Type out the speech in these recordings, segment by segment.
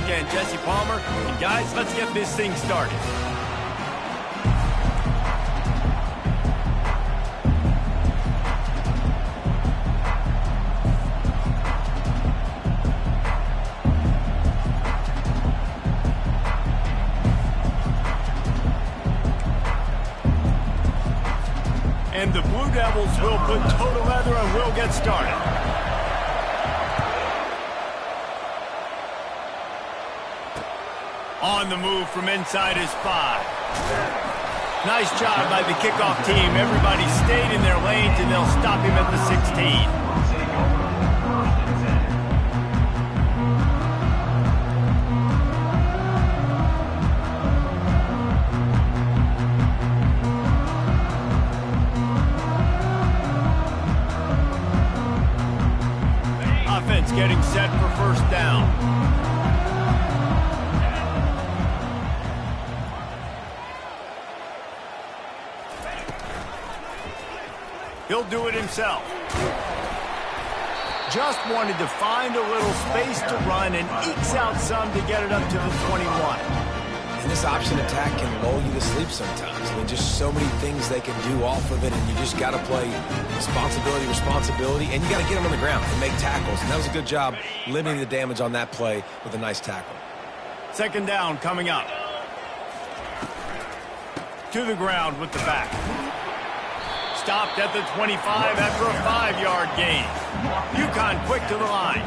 again, Jesse Palmer. And guys, let's get this thing started. And the Blue Devils will put total leather and we'll get started. On the move from inside his 5. Nice job by the kickoff team. Everybody stayed in their lanes and they'll stop him at the 16. Getting set for first down. He'll do it himself. Just wanted to find a little space to run and ekes out some to get it up to the 21. And this option attack can lull you to sleep sometimes. I mean, just so many things they can do off of it, and you just got to play responsibility, and you got to get them on the ground and make tackles. And that was a good job limiting the damage on that play with a nice tackle. Second down coming up. To the ground with the back. Stopped at the 25 after a 5-yard gain. UConn quick to the line.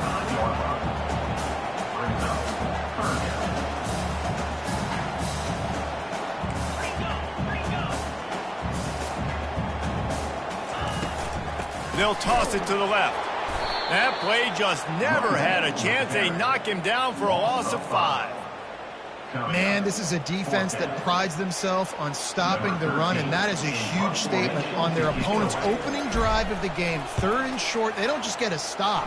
They'll toss it to the left. That play just never had a chance. They knock him down for a loss of 5. Man, this is a defense that prides themselves on stopping the run, and that is a huge statement on their opponent's opening drive of the game. 3rd and short, they don't just get a stop.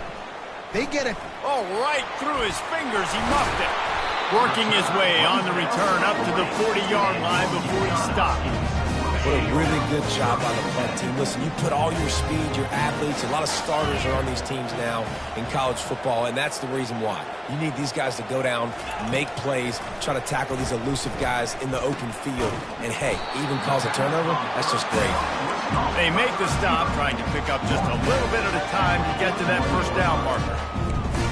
They get it. Oh, right through his fingers. He muffed it. Working his way on the return up to the 40-yard line before he stopped. What a really good job by the punt team. Listen, you put all your speed, your athletes, a lot of starters are on these teams now in college football, and that's the reason why. You need these guys to go down, make plays, try to tackle these elusive guys in the open field, and hey, even cause a turnover, that's just great. They make the stop, trying to pick up just a little bit at a time to get to that first down marker.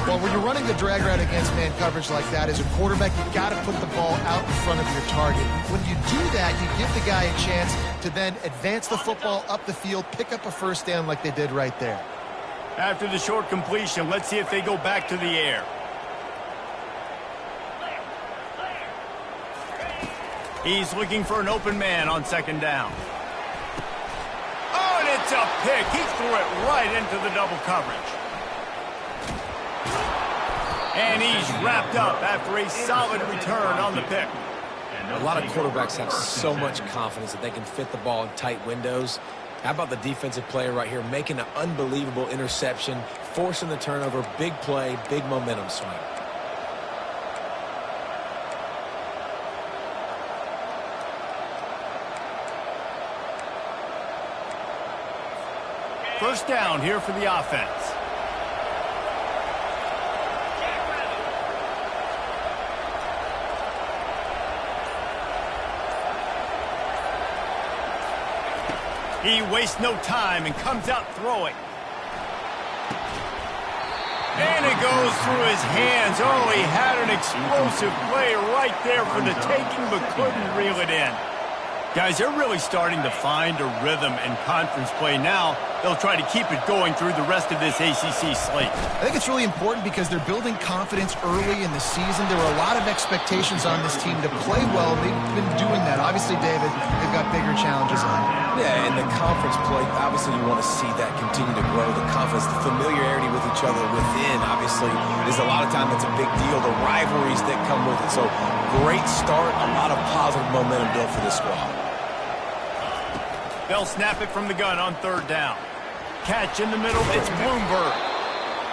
Well, when you're running the drag route against man coverage like that, as a quarterback, you got to put the ball out in front of your target. When you do that, you give the guy a chance to then advance the football up the field, pick up a first down like they did right there. After the short completion, let's see if they go back to the air. He's looking for an open man on second down. Oh, and it's a pick. He threw it right into the double coverage. And he's wrapped up after a solid return on the pick. A lot of quarterbacks have so much confidence that they can fit the ball in tight windows. How about the defensive player right here making an unbelievable interception, forcing the turnover, big play, big momentum swing. First down here for the offense. He wastes no time and comes out throwing. And it goes through his hands. Oh, he had an explosive play right there for the taking, but couldn't reel it in. Guys, they're really starting to find a rhythm in conference play now. They'll try to keep it going through the rest of this ACC slate. I think it's really important because they're building confidence early in the season. There were a lot of expectations on this team to play well. They've been doing that. Obviously, David, they've got bigger challenges ahead. Yeah, and the conference play, obviously you want to see that continue to grow. The confidence, the familiarity with each other within, obviously, is a lot of time that's a big deal. The rivalries that come with it. So, great start, a lot of positive momentum built for this squad. They'll snap it from the gun on third down. Catch in the middle, it's Bloomberg.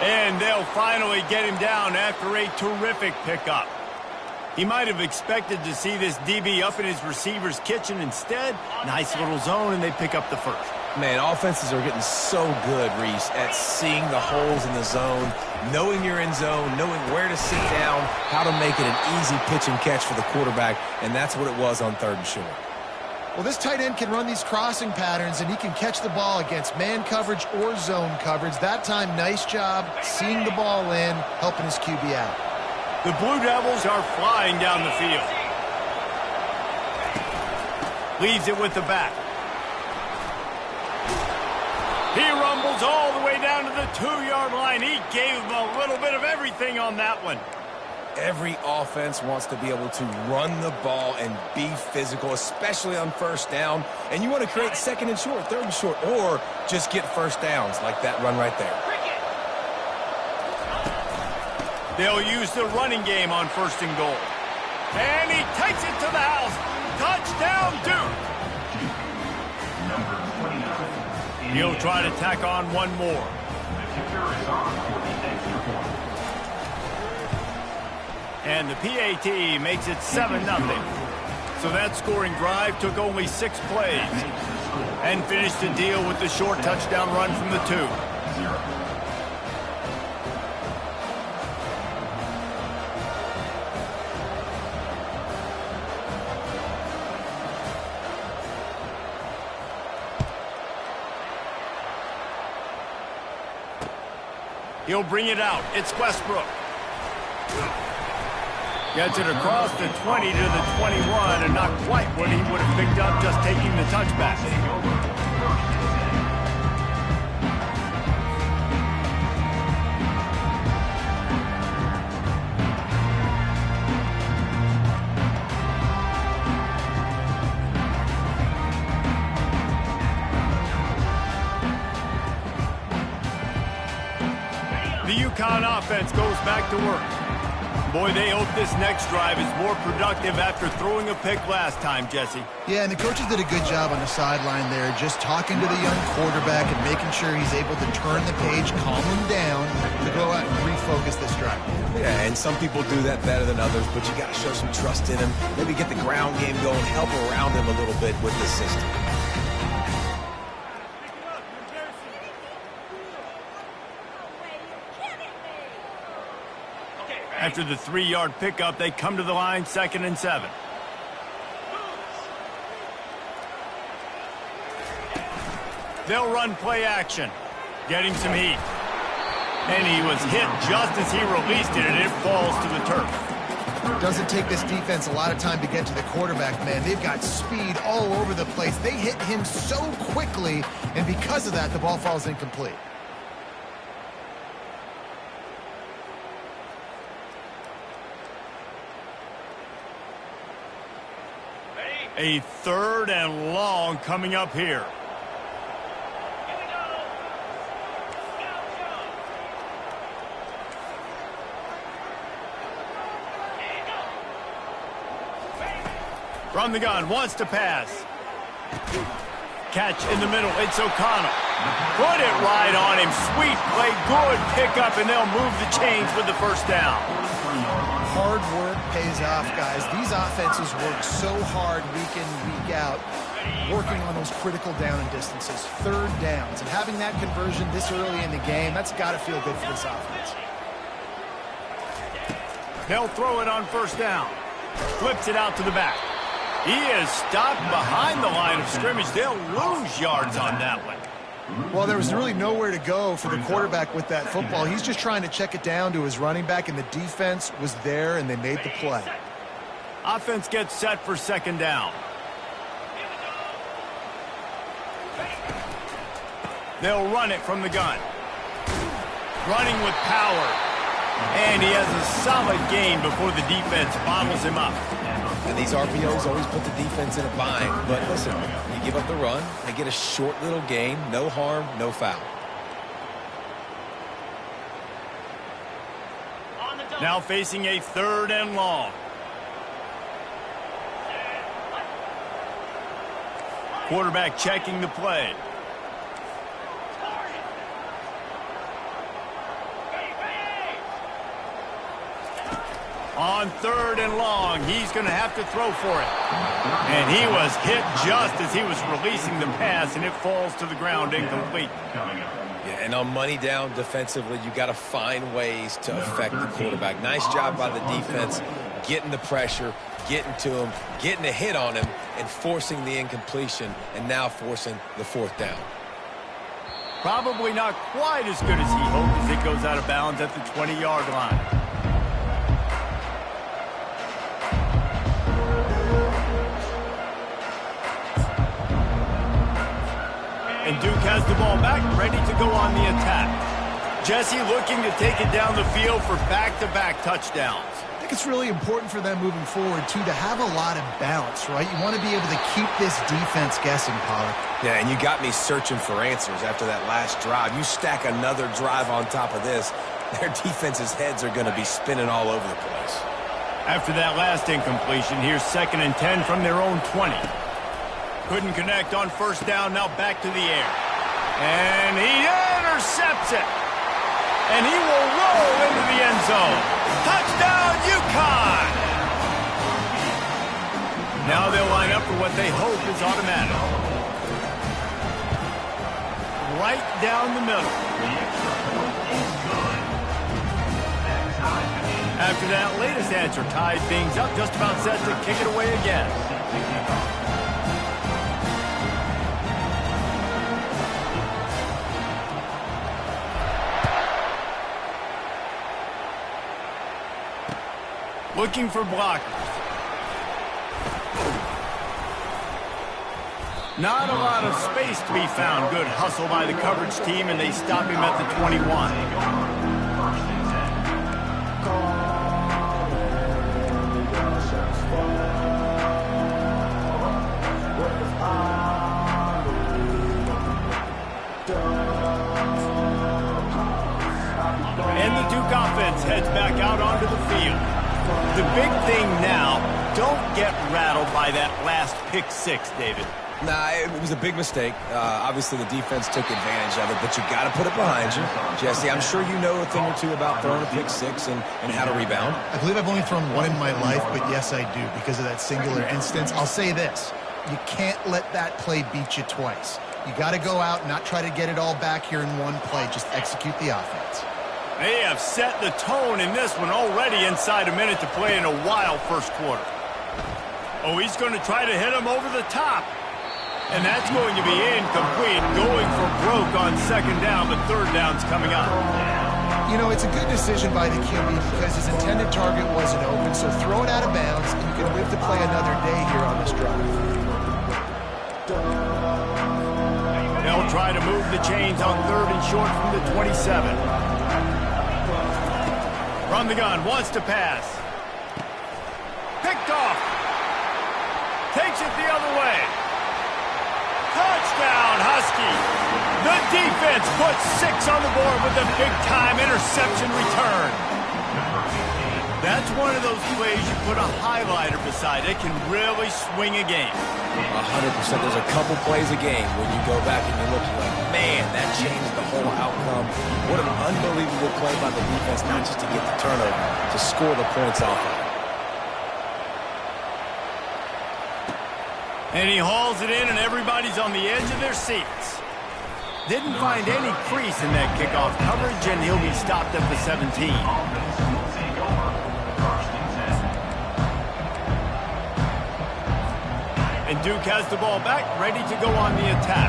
And they'll finally get him down after a terrific pickup. He might have expected to see this DB up in his receiver's kitchen. Instead, nice little zone, and they pick up the first. Man, offenses are getting so good, Reese, at seeing the holes in the zone, knowing you're in zone, knowing where to sit down, how to make it an easy pitch and catch for the quarterback, and that's what it was on 3rd and short. Well, this tight end can run these crossing patterns, and he can catch the ball against man coverage or zone coverage. That time, nice job seeing the ball in, helping his QB out. The Blue Devils are flying down the field. Leaves it with the back. He rumbles all the way down to the 2-yard line. He gave him a little bit of everything on that one. Every offense wants to be able to run the ball and be physical, especially on 1st down. And you want to create 2nd and short, 3rd and short, or just get 1st downs like that run right there. They'll use the running game on 1st and goal. And he takes it to the house. Touchdown, Duke. He'll try to tack on one more. And the PAT makes it 7-0. So that scoring drive took only 6 plays and finished the deal with the short touchdown run from the 2. He'll bring it out. It's Westbrook. Gets it across the 20 to the 21, and not quite what he would have picked up just taking the touchback. The UConn offense goes back to work. Boy, they hope this next drive is more productive after throwing a pick last time, Jesse. Yeah, and the coaches did a good job on the sideline there, just talking to the young quarterback and making sure he's able to turn the page, calm him down, to go out and refocus this drive. Yeah, and some people do that better than others, but you got to show some trust in him, maybe get the ground game going, help around him a little bit with the system. After the 3-yard pickup, they come to the line, 2nd and 7. They'll run play action, getting some heat. And he was hit just as he released it, and it falls to the turf. Doesn't take this defense a lot of time to get to the quarterback, man. They've got speed all over the place. They hit him so quickly, and because of that, the ball falls incomplete. A 3rd and long coming up here. From the gun, wants to pass. Catch in the middle, it's O'Connell. Put it right on him, sweet play, good pickup, and they'll move the chains with the 1st down. Hard work pays off, guys. These offenses work so hard week in, week out, working on those critical down and distances, 3rd downs. And having that conversion this early in the game, that's got to feel good for this offense. They'll throw it on 1st down. Flips it out to the back. He is stopped behind the line of scrimmage. They'll lose yards on that one. Well, there was really nowhere to go for the quarterback with that football. He's just trying to check it down to his running back, and the defense was there, and they made the play. Offense gets set for 2nd down. They'll run it from the gun. Running with power. And he has a solid gain before the defense bottles him up. And these RPOs always put the defense in a bind. But listen, you give up the run, they get a short little gain, no harm, no foul. Now facing a 3rd and long. Quarterback checking the play. On 3rd and long, he's going to have to throw for it. And he was hit just as he was releasing the pass, and it falls to the ground incomplete. Yeah, and on money down defensively, you got to find ways to affect the quarterback. Nice job by the defense, getting the pressure, getting to him, getting a hit on him, and forcing the incompletion, and now forcing the 4th down. Probably not quite as good as he hoped as it goes out of bounds at the 20-yard line. And Duke has the ball back, ready to go on the attack. Jesse looking to take it down the field for back-to-back touchdowns. I think it's really important for them moving forward, too, to have a lot of balance, right? You want to be able to keep this defense guessing, Pollard. Yeah, and you got me searching for answers after that last drive. You stack another drive on top of this, their defense's heads are going to be spinning all over the place. After that last incompletion, here's 2nd and 10 from their own 20. Couldn't connect on 1st down, now back to the air. And he intercepts it. And he will roll into the end zone. Touchdown, UConn! Now they'll line up for what they hope is automatic. Right down the middle. After that latest answer tied things up, just about set to kick it away again. Looking for blockers. Not a lot of space to be found. Good hustle by the coverage team, and they stop him at the 21. And the Duke offense heads back out onto the field. The big thing now, don't get rattled by that last pick 6, David. Nah, it was a big mistake. Obviously, the defense took advantage of it, but you got to put it behind you. Jesse, I'm sure you know a thing or two about throwing a pick 6 and how to rebound. I believe I've only thrown one in my life, but yes, I do, because of that singular instance. I'll say this. You can't let that play beat you twice. You got to go out and not try to get it all back here in one play. Just execute the offense. They have set the tone in this one already inside a minute to play in a wild first quarter. Oh, he's going to try to hit him over the top. And that's going to be incomplete, going for broke on 2nd down, but 3rd down's coming up. You know, it's a good decision by the QB because his intended target wasn't open, so throw it out of bounds, and you can live to play another day here on this drive. They'll try to move the chains on 3rd and short from the 27. From the gun, wants to pass. Picked off. Takes it the other way. Touchdown, Husky. The defense puts 6 on the board with a big-time interception return. That's one of those plays you put a highlighter beside. It can really swing a game. 100%. There's a couple plays a game when you go back and you're looking like, man, that changed the whole outcome. What an unbelievable play by the defense, not just to get the turnover, to score the points off of it. And he hauls it in, and everybody's on the edge of their seats. Didn't find any crease in that kickoff coverage, and he'll be stopped at the 17. And Duke has the ball back, ready to go on the attack.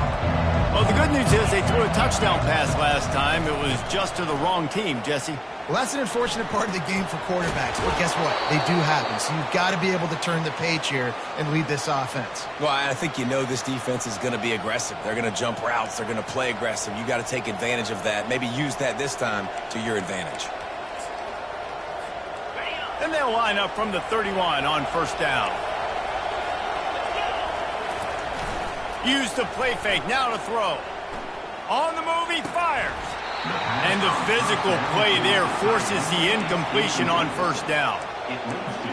Well, the good news is they threw a touchdown pass last time. It was just to the wrong team, Jesse. Well, that's an unfortunate part of the game for quarterbacks, but guess what? They do happen, so you've got to be able to turn the page here and lead this offense. Well, I think you know this defense is going to be aggressive. They're going to jump routes. They're going to play aggressive. You got to take advantage of that. Maybe use that this time to your advantage. And they'll line up from the 31 on 1st down. Use the play fake, now to throw. On the move, he fires. And the physical play there forces the incompletion on 1st down.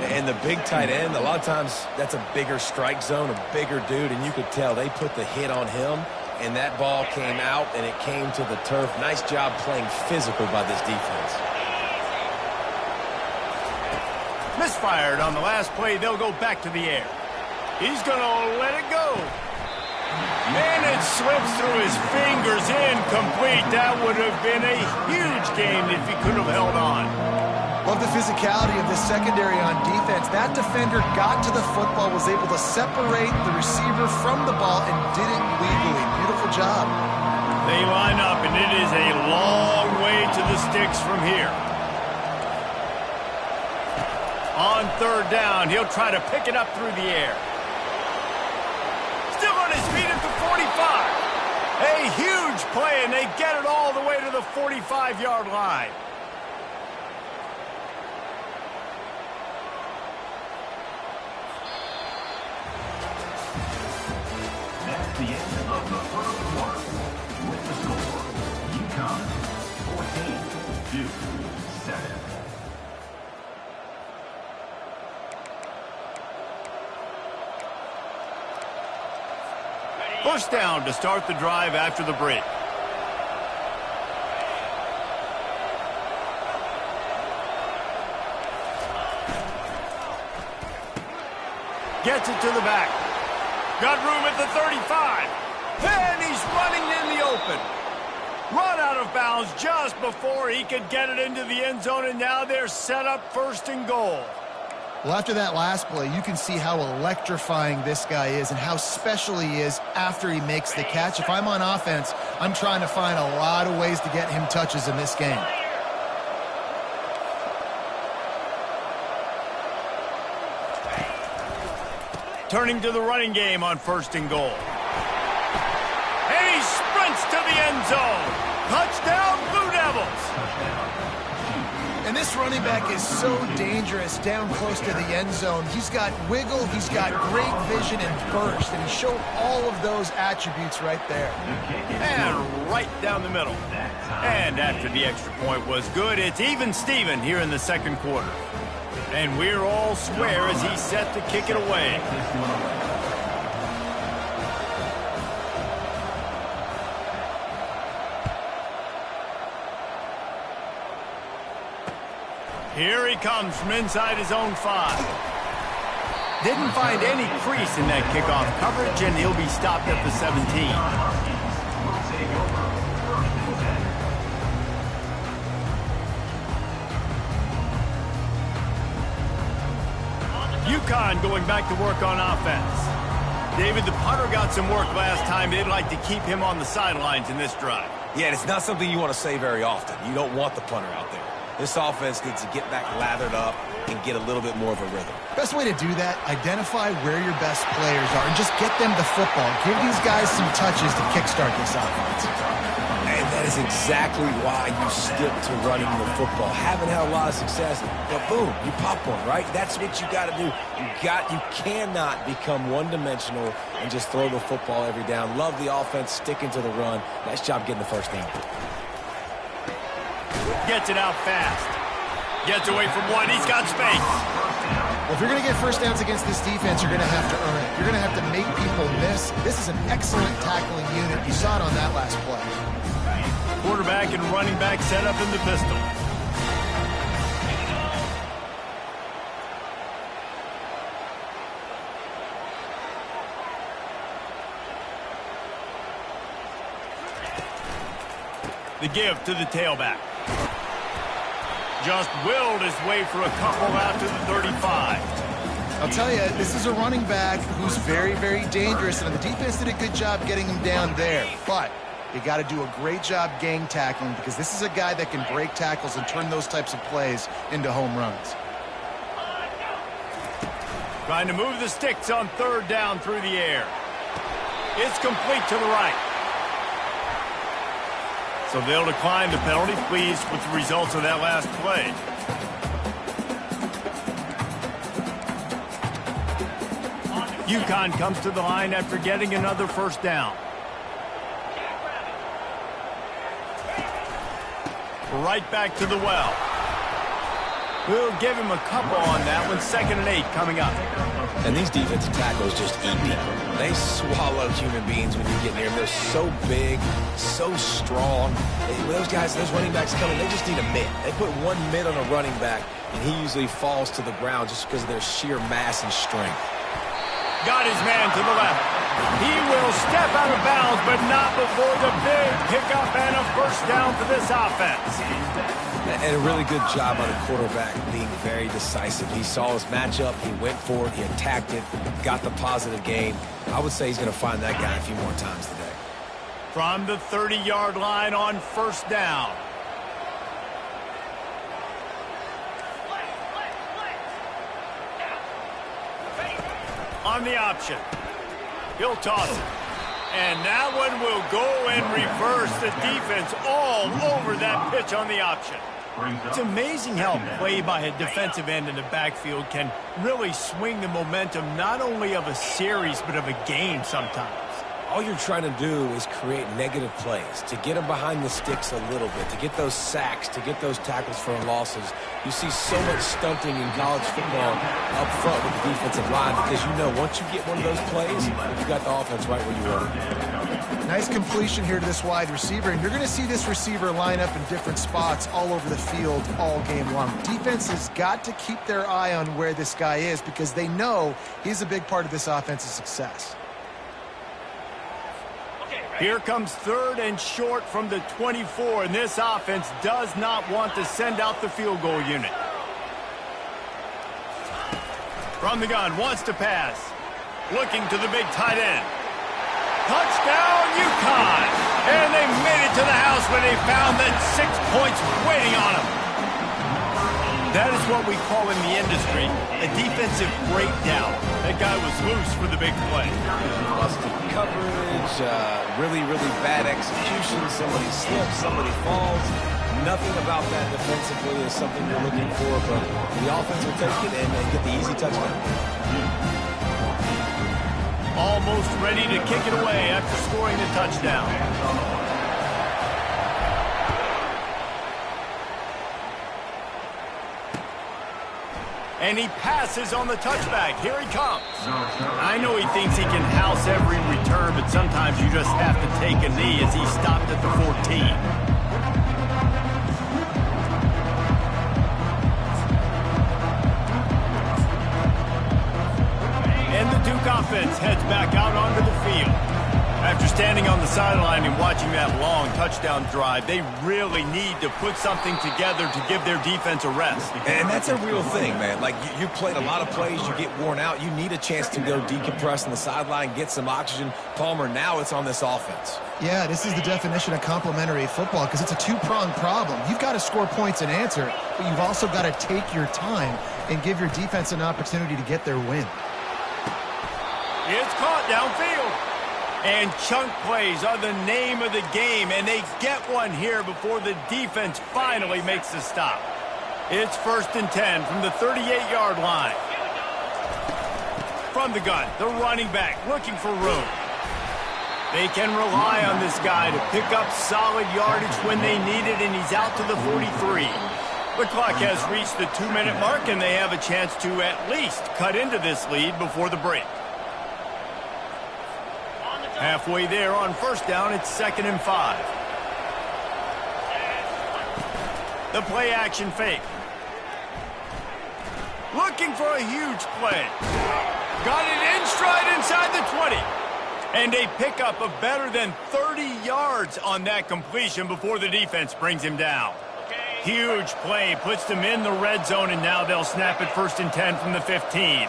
And the big tight end, a lot of times that's a bigger strike zone, a bigger dude, and you could tell they put the hit on him, and that ball came out, and it came to the turf. Nice job playing physical by this defense. Misfired on the last play. They'll go back to the air. He's going to let it go. And it slips through his fingers, incomplete. That would have been a huge gain if he could have held on. Love the physicality of this secondary on defense. That defender got to the football, was able to separate the receiver from the ball, and did it legally. Beautiful job. They line up, and it is a long way to the sticks from here. On third down, he'll try to pick it up through the air. Still on his feet at the 45. A huge play, and they get it all the way to the 45-yard line. That's the end of the first quarter. With the score, UConn 14-7. First down to start the drive after the break. Gets it to the back. Got room at the 35. And he's running in the open. Run out of bounds just before he could get it into the end zone, and now they're set up first and goal. Well, after that last play, you can see how electrifying this guy is and how special he is after he makes the catch. If I'm on offense, I'm trying to find a lot of ways to get him touches in this game. Turning to the running game on first and goal. And he sprints to the end zone. Touchdown, Blue Devils. And this running back is so dangerous down close to the end zone. He's got wiggle, he's got great vision and burst, and he showed all of those attributes right there. And right down the middle. And after the extra point was good, it's even Steven here in the second quarter. And we're all square as he's set to kick it away. Here he comes from inside his own 5. Didn't find any crease in that kickoff coverage, and he'll be stopped at the 17. UConn going back to work on offense. David, the punter got some work last time. They'd like to keep him on the sidelines in this drive. Yeah, and it's not something you want to say very often. You don't want the punter out there. This offense needs to get back lathered up and get a little bit more of a rhythm. Best way to do that, identify where your best players are and just get them the football. Give these guys some touches to kickstart this offense. And that is exactly why you stick to running the football. Haven't had a lot of success, but boom, you pop one, right? That's what you got to do. You cannot become one-dimensional and just throw the football every down. Love the offense, sticking to the run. Nice job getting the first down. Gets it out fast. Gets away from one. He's got space. Well, if you're going to get first downs against this defense, you're going to have to earn it. You're going to have to make people miss. This is an excellent tackling unit. You saw it on that last play. Quarterback and running back set up in the pistol. The give to the tailback. Just willed his way for a couple out to the 35. I'll tell you, this is a running back who's very, very dangerous, and the defense did a good job getting him down there. But you got to do a great job gang tackling because this is a guy that can break tackles and turn those types of plays into home runs. Trying to move the sticks on third down through the air. It's complete to the right. So they'll decline the penalty, pleased with the results of that last play. UConn comes to the line after getting another first down. Right back to the well. We'll give him a couple on that one. 2nd and 8 coming up. And these defensive tackles just eat people. They swallow human beings when you get near them. They're so big, so strong. Those guys, those running backs coming, they just need a mitt. They put one mitt on a running back, and he usually falls to the ground just because of their sheer mass and strength. Got his man to the left. He will step out of bounds, but not before the big pickup and a first down for this offense. And a really good job on a quarterback being very decisive. He saw his matchup, he went for it, he attacked it, got the positive gain. I would say he's going to find that guy a few more times today. From the 30-yard line on 1st down. On the option. He'll toss it. And that one will go and reverse. The defense all over that pitch on the option. It's amazing how a play by a defensive end in the backfield can really swing the momentum not only of a series but of a game sometimes. All you're trying to do is create negative plays, to get them behind the sticks a little bit, to get those sacks, to get those tackles for losses. You see so much stunting in college football up front with the defensive line because you know once you get one of those plays, you got the offense right where you want it. Nice completion here to this wide receiver, and you're going to see this receiver line up in different spots all over the field all game long. Defense has got to keep their eye on where this guy is because they know he's a big part of this offense's success. Here comes 3rd and short from the 24, and this offense does not want to send out the field goal unit. From the gun, wants to pass. Looking to the big tight end. Touchdown, UConn! And they made it to the house when they found that 6 points waiting on them. That is what we call in the industry a defensive breakdown. That guy was loose for the big play. Busted coverage, really bad execution. Somebody slips, somebody falls. Nothing about that defensively is something you're looking for, but the offense will take it and get the easy touchdown. Almost ready to kick it away after scoring the touchdown. And he passes on the touchback. Here he comes. I know he thinks he can house every return, but sometimes you just have to take a knee as he stopped at the 14. And the Duke offense heads back out onto the field. After standing on the sideline and watching that long touchdown drive, they really need to put something together to give their defense a rest. And that's a real thing, man. Like, you played a lot of plays, you get worn out. You need a chance to go decompress on the sideline, get some oxygen. Palmer, now it's on this offense. Yeah, this is the definition of complementary football because it's a two-pronged problem. You've got to score points and answer, but you've also got to take your time and give your defense an opportunity to get their win. It's caught downfield. And chunk plays are the name of the game, and they get one here before the defense finally makes the stop. It's 1st and 10 from the 38-yard line. From the gun, the running back looking for room. They can rely on this guy to pick up solid yardage when they need it, and he's out to the 43. The clock has reached the 2-minute mark, and they have a chance to at least cut into this lead before the break. Halfway there on 1st down, it's 2nd and 5. The play action fake. Looking for a huge play. Got it in stride inside the 20. And a pickup of better than 30 yards on that completion before the defense brings him down. Huge play, puts them in the red zone, and now they'll snap it 1st and 10 from the 15.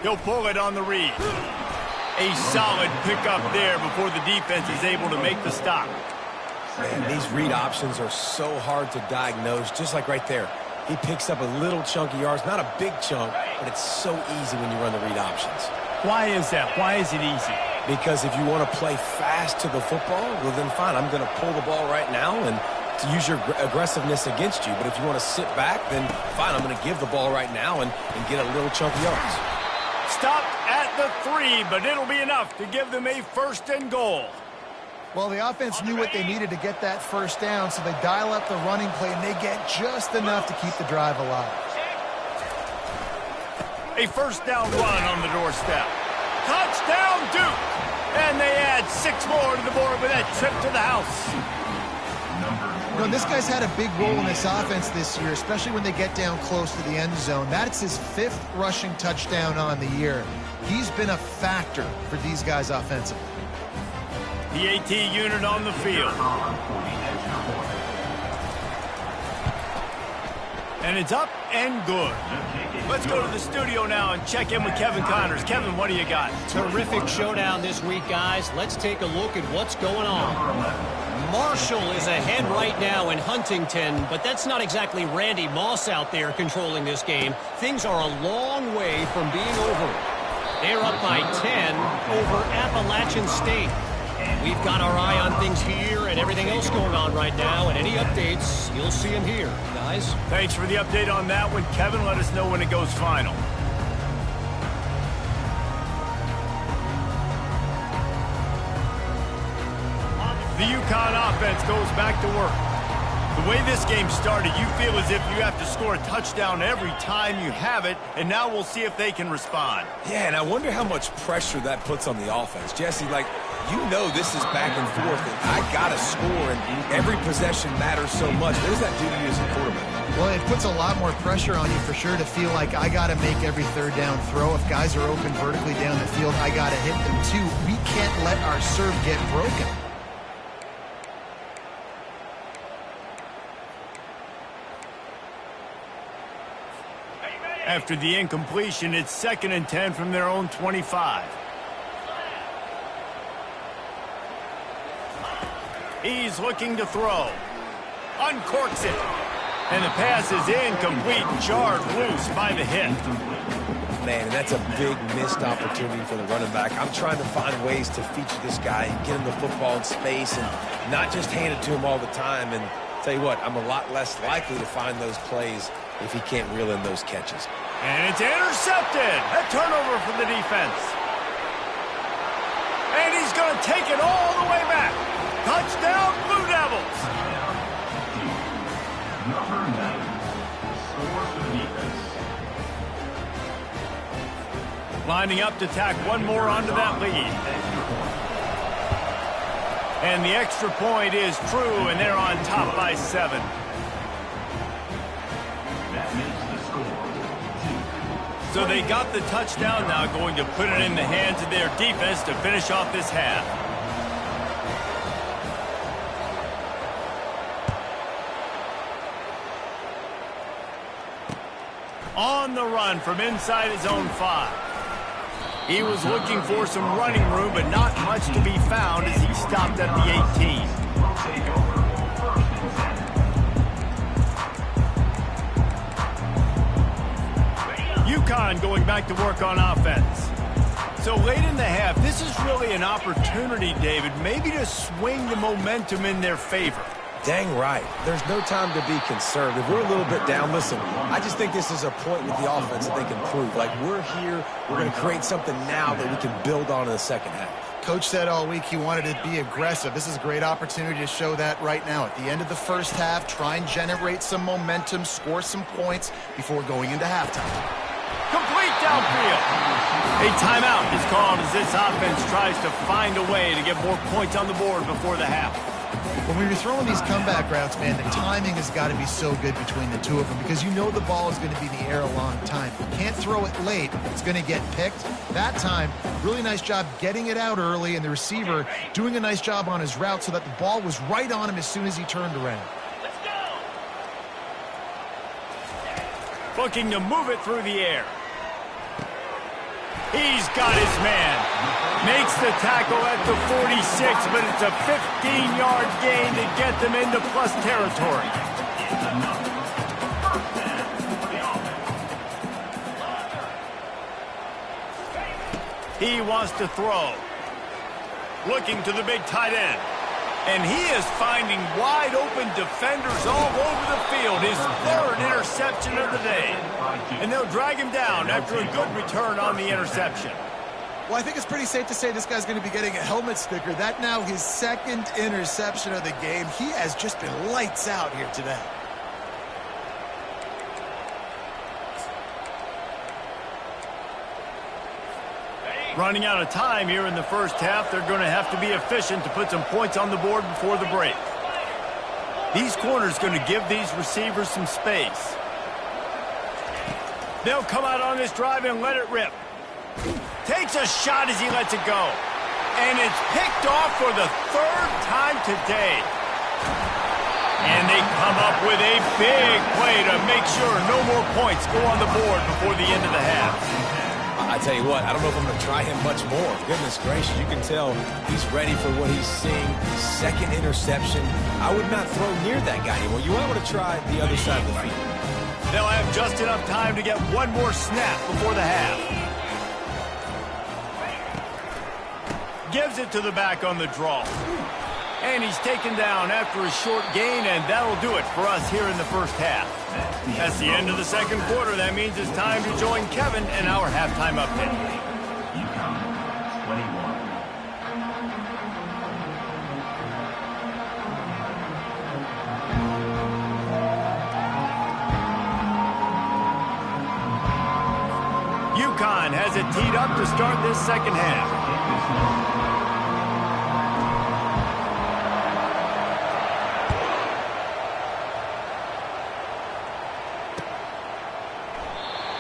He'll pull it on the read. A solid pickup there before the defense is able to make the stop. Man, these read options are so hard to diagnose, just like right there. He picks up a little chunk of yards, not a big chunk, but it's so easy when you run the read options. Why is that? Why is it easy? Because if you want to play fast to the football, well then fine, I'm going to pull the ball right now and to use your aggressiveness against you. But if you want to sit back, then fine, I'm going to give the ball right now and get a little chunk of yards. Stopped at the 3, but it'll be enough to give them a 1st and goal. Well, the offense knew what they needed to get that first down, so they dial up the running play, and they get just enough to keep the drive alive. A first down run on the doorstep. Touchdown, Duke! And they add 6 more to the board with that trip to the house. You know, this guy's had a big role in this offense this year, especially when they get down close to the end zone. That's his 5th rushing touchdown on the year. He's been a factor for these guys offensively. The AT unit on the field. And it's up and good. Let's go to the studio now and check in with Kevin Connors. Kevin, what do you got? Terrific showdown this week, guys. Let's take a look at what's going on. Marshall is ahead right now in Huntington, but that's not exactly Randy Moss out there controlling this game. Things are a long way from being over. They're up by 10 over Appalachian State. We've got our eye on things here and everything else going on right now, and any updates, you'll see them here, guys. Thanks for the update on that one, Kevin. Let us know when it goes final. The UConn offense goes back to work. The way this game started, you feel as if you have to score a touchdown every time you have it, and now we'll see if they can respond. Yeah, and I wonder how much pressure that puts on the offense. Jesse, like, you know this is back and forth, and I got to score, and every possession matters so much. What does that do to you as a quarterback? Well, it puts a lot more pressure on you for sure to feel like I got to make every third down throw. If guys are open vertically down the field, I got to hit them too. We can't let our serve get broken. After the incompletion, it's 2nd and 10 from their own 25. He's looking to throw. Uncorks it. And the pass is incomplete, jarred loose by the hit. Man, and that's a big missed opportunity for the running back. I'm trying to find ways to feature this guy and get him the football in space and not just hand it to him all the time. And tell you what, I'm a lot less likely to find those plays if he can't reel in those catches. And it's intercepted. A turnover for the defense. And he's going to take it all the way back. Touchdown, Blue Devils. Number 9 scores for the defense. Lining up to tack one more onto that lead. And the extra point is true, and they're on top by 7. That makes the score 2. So they got the touchdown, now going to put it in the hands of their defense to finish off this half. On the run from inside his own 5. He was looking for some running room, but not much to be found as he stopped at the 18. UConn going back to work on offense. So late in the half, this is really an opportunity, David, maybe to swing the momentum in their favor. Dang right. There's no time to be conservative. We're a little bit down. Listen, I just think this is a point with the offense that they can prove. Like, we're here, we're going to create something now that we can build on in the second half. Coach said all week he wanted to be aggressive. This is a great opportunity to show that right now. At the end of the first half, try and generate some momentum, score some points before going into halftime. Complete downfield. A timeout is called as this offense tries to find a way to get more points on the board before the half. When you're throwing these comeback routes, man, the timing has got to be so good between the two of them because you know the ball is going to be in the air a long time. You can't throw it late. It's going to get picked. That time, really nice job getting it out early, and the receiver doing a nice job on his route so that the ball was right on him as soon as he turned around. Looking to move it through the air. He's got his man. Makes the tackle at the 46, but it's a 15-yard gain to get them into plus territory. He wants to throw. Looking to the big tight end. And he is finding wide open defenders all over the field. His 3rd interception of the day. And they'll drag him down after a good return on the interception. Well, I think it's pretty safe to say this guy's going to be getting a helmet sticker. That now his second interception of the game. He has just been lights out here today. Running out of time here in the first half. They're going to have to be efficient to put some points on the board before the break. These corners going to give these receivers some space. They'll come out on this drive and let it rip. Takes a shot as he lets it go. And it's picked off for the third time today. And they come up with a big play to make sure no more points go on the board before the end of the half. I tell you what, I don't know if I'm going to try him much more. Goodness gracious, you can tell he's ready for what he's seeing. Second interception. I would not throw near that guy anymore. You want to try the other side of the field. They'll have just enough time to get one more snap before the half. Gives it to the back on the draw. And he's taken down after a short gain, and that'll do it for us here in the first half. That's the end of the second quarter. That means it's time to join Kevin in our halftime update. UConn 21. UConn has it teed up to start this second half.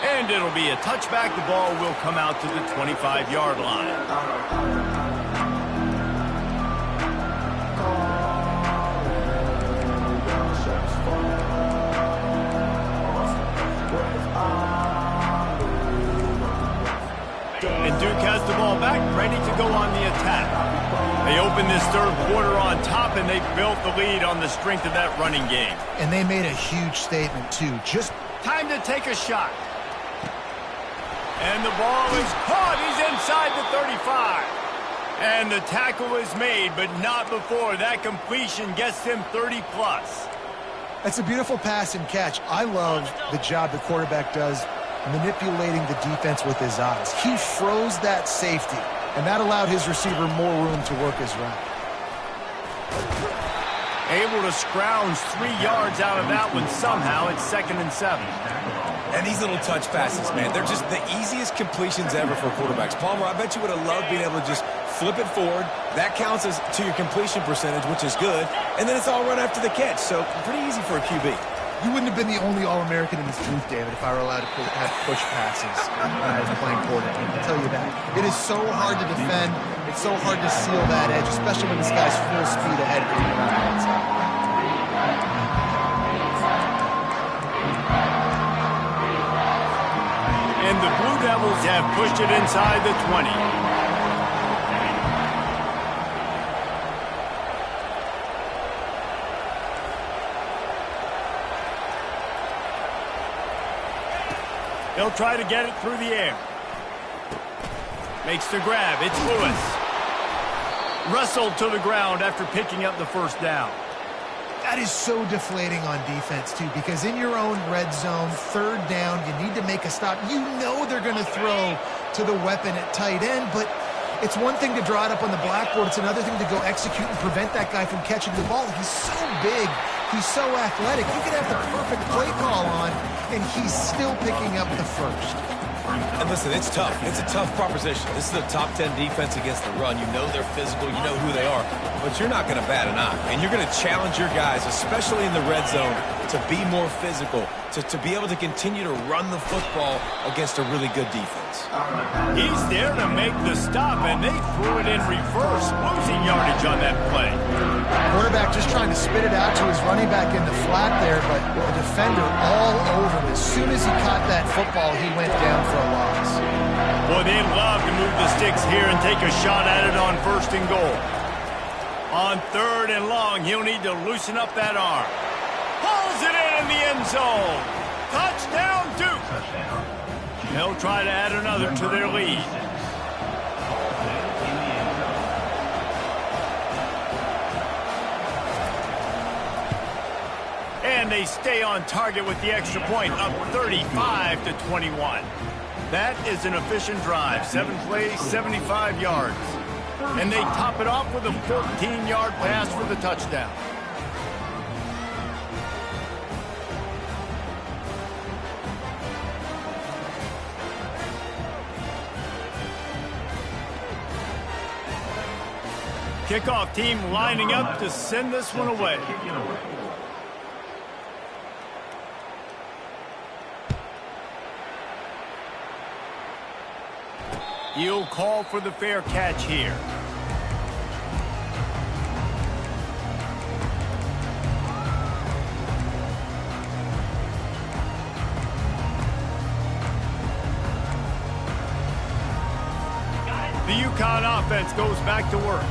And it'll be a touchback. The ball will come out to the 25-yard line. And Duke has the ball back, ready to go on the attack. They open this third quarter on top, and they built the lead on the strength of that running game. And they made a huge statement, too. Just time to take a shot. And the ball is caught. He's inside the 35. And the tackle is made, but not before that completion gets him 30-plus. That's a beautiful pass and catch. I love the job the quarterback does manipulating the defense with his eyes. He froze that safety, and that allowed his receiver more room to work his route. Able to scrounge 3 yards out of that one somehow. It's 2nd and 7. And these little touch passes, man, they're just the easiest completions ever for quarterbacks. Palmer, I bet you would have loved being able to just flip it forward. That counts as to your completion percentage, which is good. And then it's all run after the catch, so pretty easy for a QB. You wouldn't have been the only All-American in this booth, David, if I were allowed to have push passes when I was playing quarterback. I'll tell you that. It is so hard to defend. It's so hard to seal that edge, especially when this guy's full speed ahead of you. And the Blue Devils have pushed it inside the 20. He'll try to get it through the air. Makes the grab. It's Lewis. Wrestled to the ground after picking up the first down. That is so deflating on defense, too, because in your own red zone, third down, you need to make a stop. You know they're going to throw to the weapon at tight end, but it's one thing to draw it up on the blackboard. It's another thing to go execute and prevent that guy from catching the ball. He's so big. He's so athletic. You could have the perfect play call on, and he's still picking up the first. And listen, it's tough. It's a tough proposition. This is a top 10 defense against the run. You know they're physical. You know who they are. But you're not going to bat an eye. And you're going to challenge your guys, especially in the red zone, to be more physical, to be able to continue to run the football against a really good defense. He's there to make the stop, and they threw it in reverse, losing yardage on that play. Quarterback just trying to spit it out to his running back in the flat there, but the defender all over him. As soon as he caught that football, he went down for a loss. Boy, they'd love to move the sticks here and take a shot at it on 1st and goal. On 3rd and long, he'll need to loosen up that arm. Pulls it in the end zone. Touchdown, Duke. They'll try to add another to their lead. And they stay on target with the extra point, up 35-21. That is an efficient drive. 7 plays, 75 yards. And they top it off with a 14-yard pass for the touchdown. Kickoff team lining up to send this one away. He'll call for the fair catch here. The UConn offense goes back to work.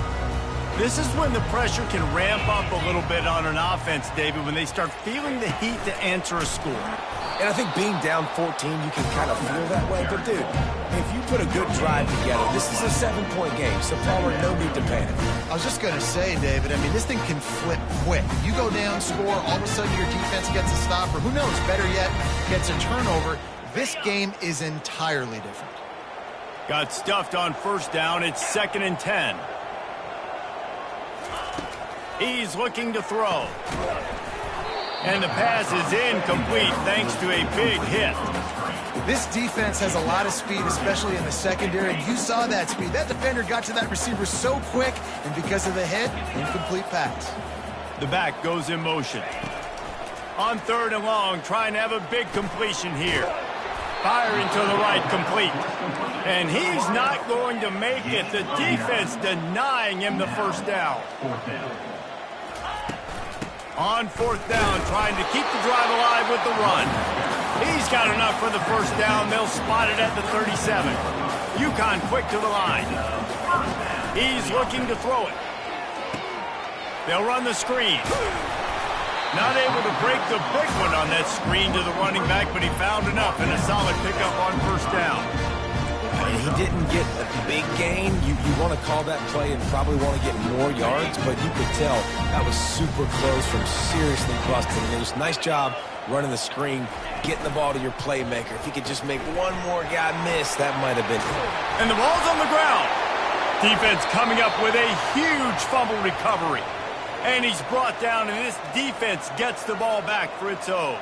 This is when the pressure can ramp up a little bit on an offense, David, when they start feeling the heat to answer a score. And I think being down 14, you can kind of feel that way. But, dude, if you put a good drive together, this is a 7-point game, so Palmer, no need to panic. I was just going to say, David, I mean, this thing can flip quick. You go down, score, all of a sudden your defense gets a stop, or who knows, better yet, gets a turnover. This game is entirely different. Got stuffed on first down. It's 2nd and 10. He's looking to throw. And the pass is incomplete thanks to a big hit. This defense has a lot of speed, especially in the secondary, and you saw that speed. That defender got to that receiver so quick, and because of the hit, incomplete pass. The back goes in motion. On 3rd and long, trying to have a big completion here. Firing to the right, complete. And he's not going to make it. The defense denying him the first down. On 4th down, trying to keep the drive alive with the run. He's got enough for the first down. They'll spot it at the 37. UConn quick to the line. He's looking to throw it. They'll run the screen. Not able to break the big one on that screen to the running back, but he found enough and a solid pickup on first down. He didn't get a big gain. You want to call that play and probably want to get more yards, but you could tell that was super close from seriously busting loose. Nice job running the screen, getting the ball to your playmaker. If he could just make one more guy miss, that might have been it. And the ball's on the ground. Defense coming up with a huge fumble recovery. And he's brought down, and this defense gets the ball back for its own.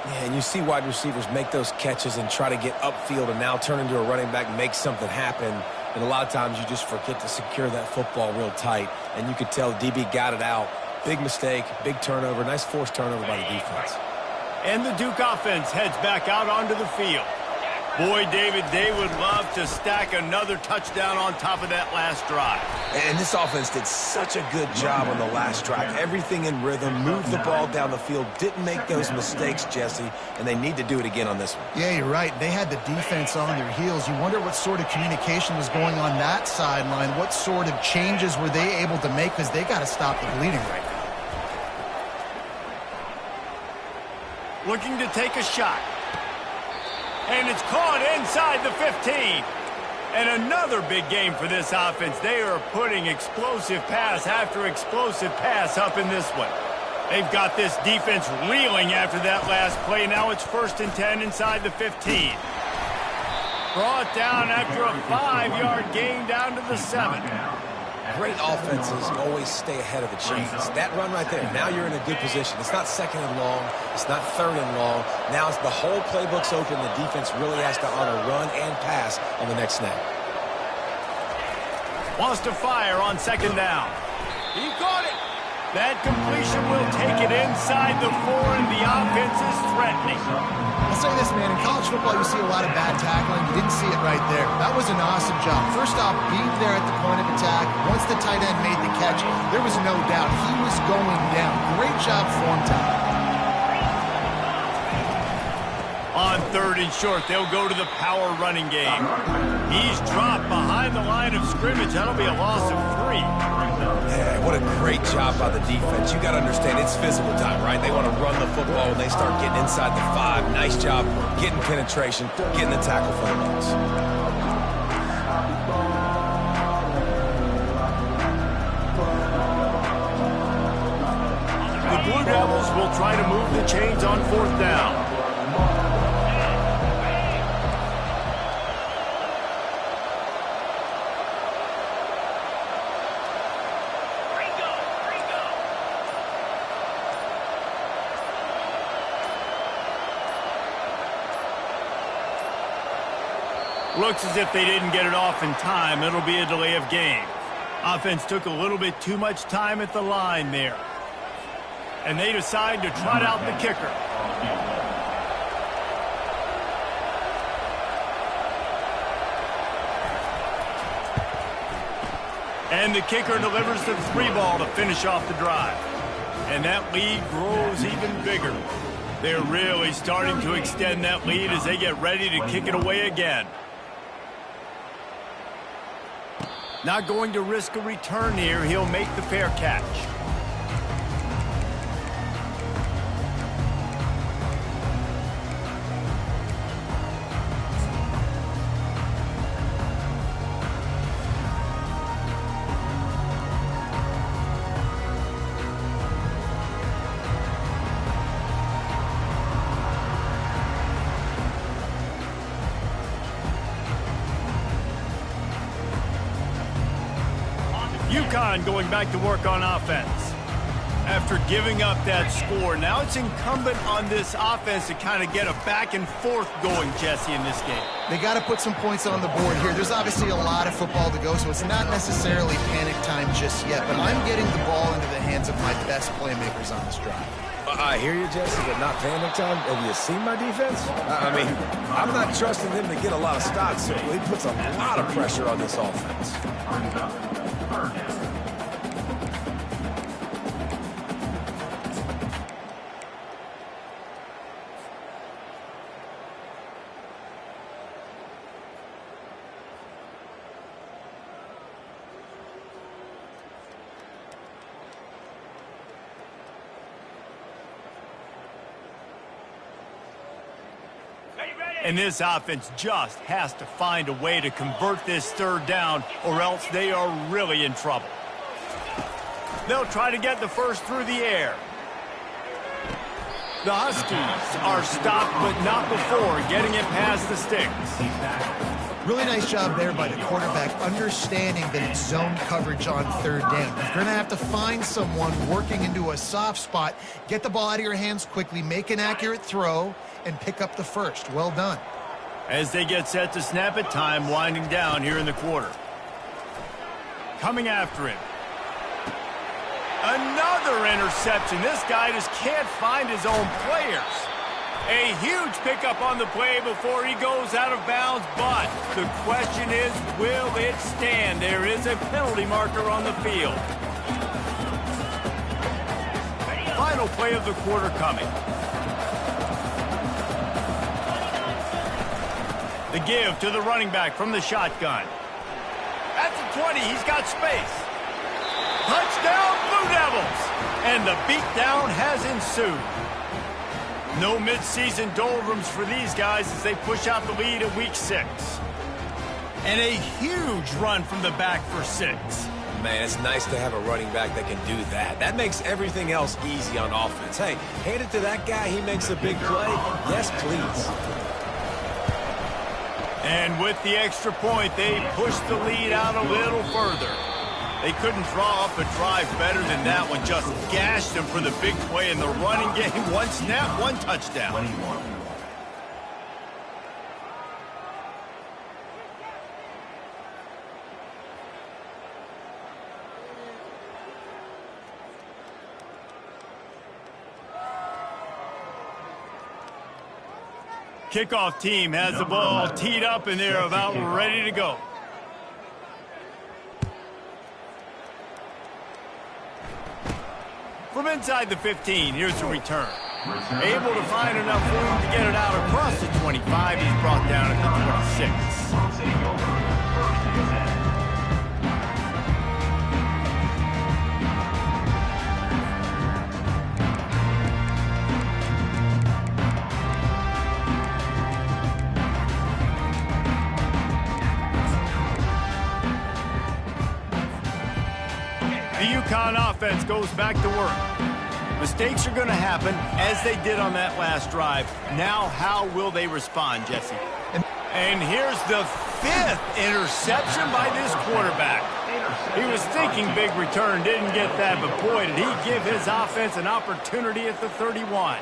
Yeah, and you see wide receivers make those catches and try to get upfield and now turn into a running back, make something happen. And a lot of times you just forget to secure that football real tight. And you could tell DB got it out. Big mistake, big turnover, nice forced turnover by the defense. And the Duke offense heads back out onto the field. Boy, David, they would love to stack another touchdown on top of that last drive. And this offense did such a good job on the last drive. Everything in rhythm, moved the ball down the field, didn't make those mistakes, Jesse, and they need to do it again on this one. Yeah, you're right. They had the defense on their heels. You wonder what sort of communication was going on that sideline. What sort of changes were they able to make, because they got to stop the bleeding right now. Looking to take a shot. And it's caught inside the 15. And another big game for this offense. They are putting explosive pass after explosive pass up in this one. They've got this defense reeling after that last play. Now it's 1st and 10 inside the 15. Brought down after a 5-yard gain down to the 7. Great offenses always stay ahead of the chains. That run right there, now you're in a good position. It's not 2nd and long. It's not 3rd and long. Now it's the whole playbook's open. The defense really has to honor run and pass on the next snap. Wants to fire on 2nd down. He caught it. That completion will take it inside the 4, and the offense is threatening. I'll say this, man. In college football, you see a lot of bad tackling. You didn't see it right there. That was an awesome job. First off, being there at the point of attack. Once the tight end made the catch, there was no doubt he was going down. Great job form time. On 3rd and short, they'll go to the power running game. He's dropped behind the line of scrimmage. That'll be a loss of 3. Yeah, what a great job by the defense. You got to understand, it's physical time, right? They want to run the football when they start getting inside the 5. Nice job getting penetration, getting the tackle for the loss. The Blue Devils will try to move the chains on 4th down. Looks as if they didn't get it off in time. It'll be a delay of game. Offense took a little bit too much time at the line there. And they decide to trot out the kicker. And the kicker delivers the 3-ball to finish off the drive. And that lead grows even bigger. They're really starting to extend that lead as they get ready to kick it away again. Not going to risk a return here. He'll make the fair catch. UConn going back to work on offense. After giving up that score, now it's incumbent on this offense to kind of get a back and forth going, Jesse, in this game. They got to put some points on the board here. There's obviously a lot of football to go, so it's not necessarily panic time just yet, but I'm getting the ball into the hands of my best playmakers on this drive. I hear you, Jesse, but not panic time. Have you seen my defense? I mean, I'm not trusting them to get a lot of stops, so he puts a lot of pressure on this offense. And this offense just has to find a way to convert this third down, or else they are really in trouble. They'll try to get the first through the air. The Huskies are stopped, but not before getting it past the sticks. Really nice job there by the quarterback, understanding that it's zone coverage on third down. You're going to have to find someone working into a soft spot, get the ball out of your hands quickly, make an accurate throw, and pick up the first. Well done. As they get set to snap it, time winding down here in the quarter. Coming after him. Another interception. This guy just can't find his own players. A huge pickup on the play before he goes out of bounds, but the question is, will it stand? There is a penalty marker on the field. Final play of the quarter coming. The give to the running back from the shotgun. At the 20, he's got space. Touchdown, Blue Devils! And the beatdown has ensued. No midseason doldrums for these guys as they push out the lead at week 6. And a huge run from the back for 6. Man, it's nice to have a running back that can do that. That makes everything else easy on offense. Hey, hand it to that guy. He makes a big play. Yes, please. And with the extra point, they push the lead out a little further. They couldn't draw up a drive better than that one. Just gashed them for the big play in the running game. One snap, one touchdown. 21. Kickoff team has the ball teed up, and they're about ready to go. From inside the 15, here's the return. Able to find enough room to get it out across the 25. He's brought down at the 26. The UConn offense goes back to work. Mistakes are going to happen, as they did on that last drive. Now, how will they respond, Jesse? And here's the 5th interception by this quarterback. He was thinking big return, didn't get that, but boy, did he give his offense an opportunity at the 31.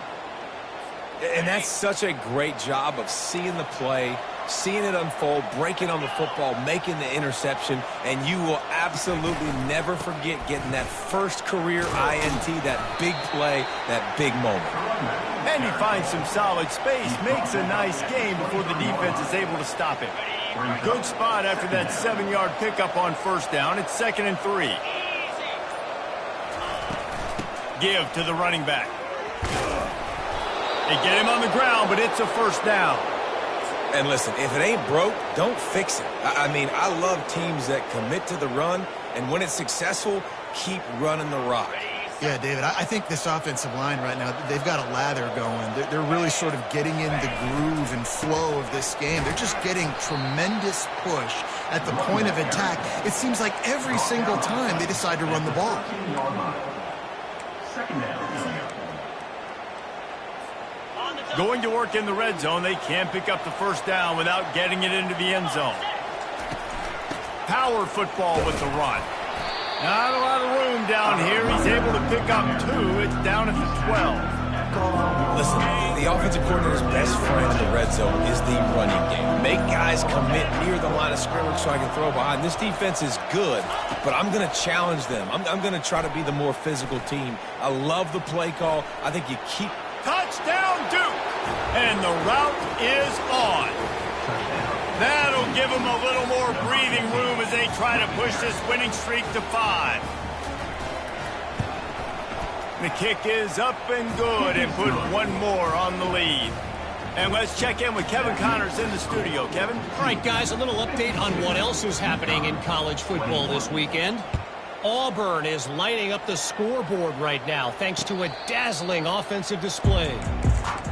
And that's such a great job of seeing the play, seeing it unfold, breaking on the football, making the interception, and you will absolutely never forget getting that first career INT, that big play, that big moment. And he finds some solid space, makes a nice gain before the defense is able to stop him. Good spot after that 7-yard pickup on first down. It's 2nd and 3. Give to the running back. They get him on the ground, but it's a first down. And listen, if it ain't broke, don't fix it. I mean, I love teams that commit to the run, and when it's successful, keep running the rock. Yeah, David, I think this offensive line right now, they've got a lather going. They're really sort of getting in the groove and flow of this game. They're just getting tremendous push at the point of attack. It seems like every single time they decide to run the ball. Going to work in the red zone, they can't pick up the first down without getting it into the end zone. Power football with the run. Not a lot of room down here. He's able to pick up 2. It's down at the 12. Listen, the offensive coordinator's best friend in the red zone is the running game. Make guys commit near the line of scrimmage so I can throw behind. This defense is good, but I'm going to challenge them. I'm going to try to be the more physical team. I love the play call. I think you keep... Touchdown, Duke! And the route is on. That'll give them a little more breathing room as they try to push this winning streak to 5. The kick is up and good and put one more on the lead. And let's check in with Kevin Connors in the studio. Kevin? All right, guys, a little update on what else is happening in college football this weekend. Auburn is lighting up the scoreboard right now thanks to a dazzling offensive display.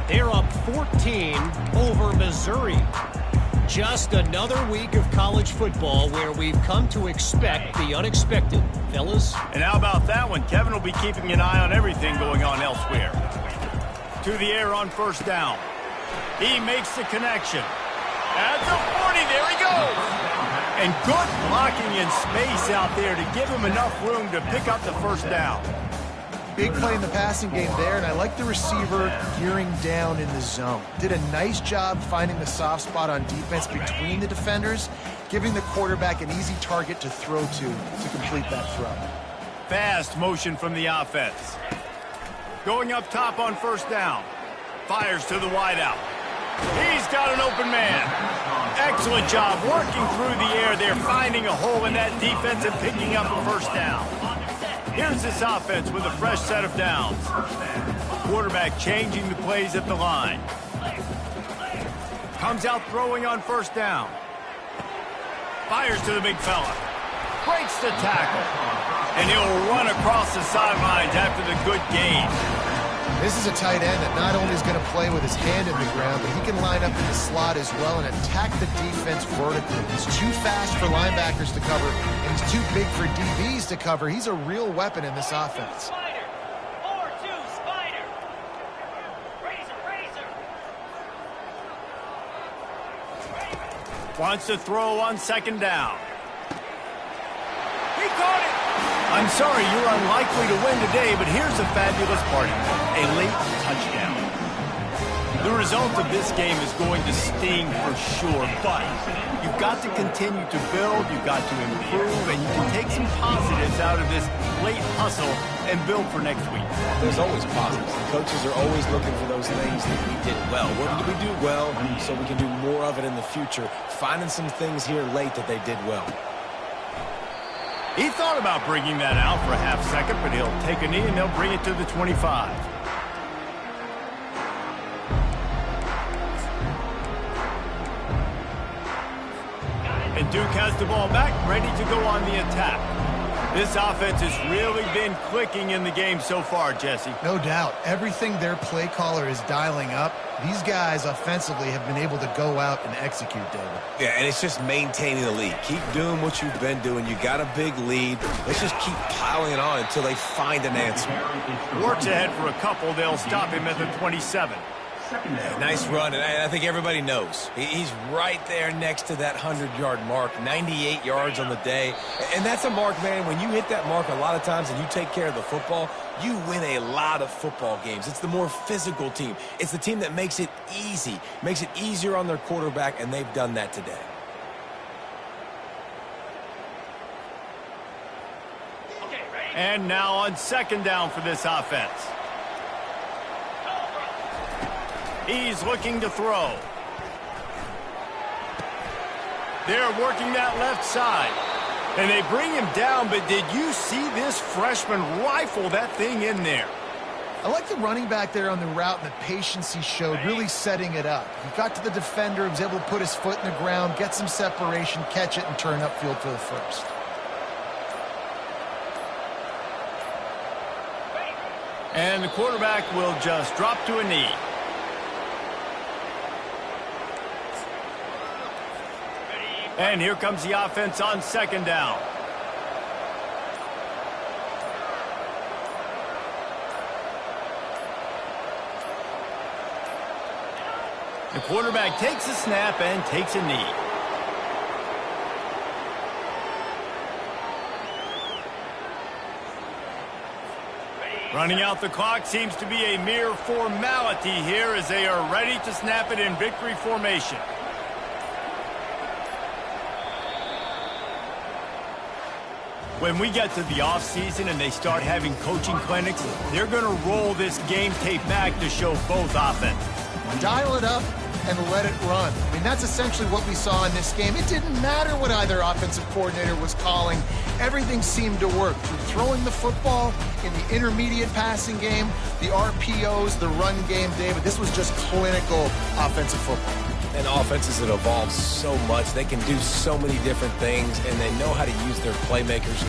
They're up 14 over Missouri. Just another week of college football where we've come to expect the unexpected, fellas. And how about that one? Kevin will be keeping an eye on everything going on elsewhere. To the air on first down. He makes the connection. At the 40, there he goes. And good blocking in space out there to give him enough room to pick up the first down. Big play in the passing game there, and I like the receiver gearing down in the zone. Did a nice job finding the soft spot on defense between the defenders, giving the quarterback an easy target to throw to complete that throw. Fast motion from the offense. Going up top on first down. Fires to the wideout. He's got an open man. Excellent job working through the air there, finding a hole in that defense and picking up a first down. Here's this offense with a fresh set of downs. Quarterback changing the plays at the line. Comes out throwing on first down. Fires to the big fella. Breaks the tackle. And he'll run across the sidelines after the good gain. This is a tight end that not only is going to play with his hand in the ground, but he can line up in the slot as well and attack the defense vertically. He's too fast for linebackers to cover, and he's too big for DBs to cover. He's a real weapon in this offense. Wants to throw on second down. He caught it. I'm sorry, you're unlikely to win today, but here's the fabulous part. A late touchdown. The result of this game is going to sting for sure, but you've got to continue to build, you've got to improve, and you can take some positives out of this late hustle and build for next week. There's always positives. The coaches are always looking for those things that we did well. What did we do well so we can do more of it in the future? Finding some things here late that they did well. He thought about bringing that out for a half second, but he'll take a knee and they'll bring it to the 25. And Duke has the ball back, ready to go on the attack. This offense has really been clicking in the game so far, Jesse. No doubt. Everything their play caller is dialing up, these guys offensively have been able to go out and execute, David. Yeah, and it's just maintaining the lead. Keep doing what you've been doing. You got a big lead. Let's just keep piling it on until they find an answer. Works ahead for a couple. They'll stop him at the 27. second down. Nice run, and I think everybody knows. He's right there next to that 100-yard mark, 98 yards on the day. And that's a mark, man, when you hit that mark a lot of times and you take care of the football, you win a lot of football games. It's the more physical team. It's the team that makes it easy, makes it easier on their quarterback, and they've done that today. And now on second down for this offense. He's looking to throw. They're working that left side. And they bring him down, but did you see this freshman rifle that thing in there? I like the running back there on the route and the patience he showed, really setting it up. He got to the defender, was able to put his foot in the ground, get some separation, catch it, and turn upfield for the first. And the quarterback will just drop to a knee. And here comes the offense on second down. The quarterback takes a snap and takes a knee. Running out the clock seems to be a mere formality here as they are ready to snap it in victory formation. When we get to the offseason and they start having coaching clinics, they're going to roll this game tape back to show both offenses. Dial it up and let it run. I mean, that's essentially what we saw in this game. It didn't matter what either offensive coordinator was calling. Everything seemed to work. Through throwing the football, in the intermediate passing game, the RPOs, the run game, David, this was just clinical offensive football. And offenses that evolve so much, they can do so many different things, and they know how to use their playmakers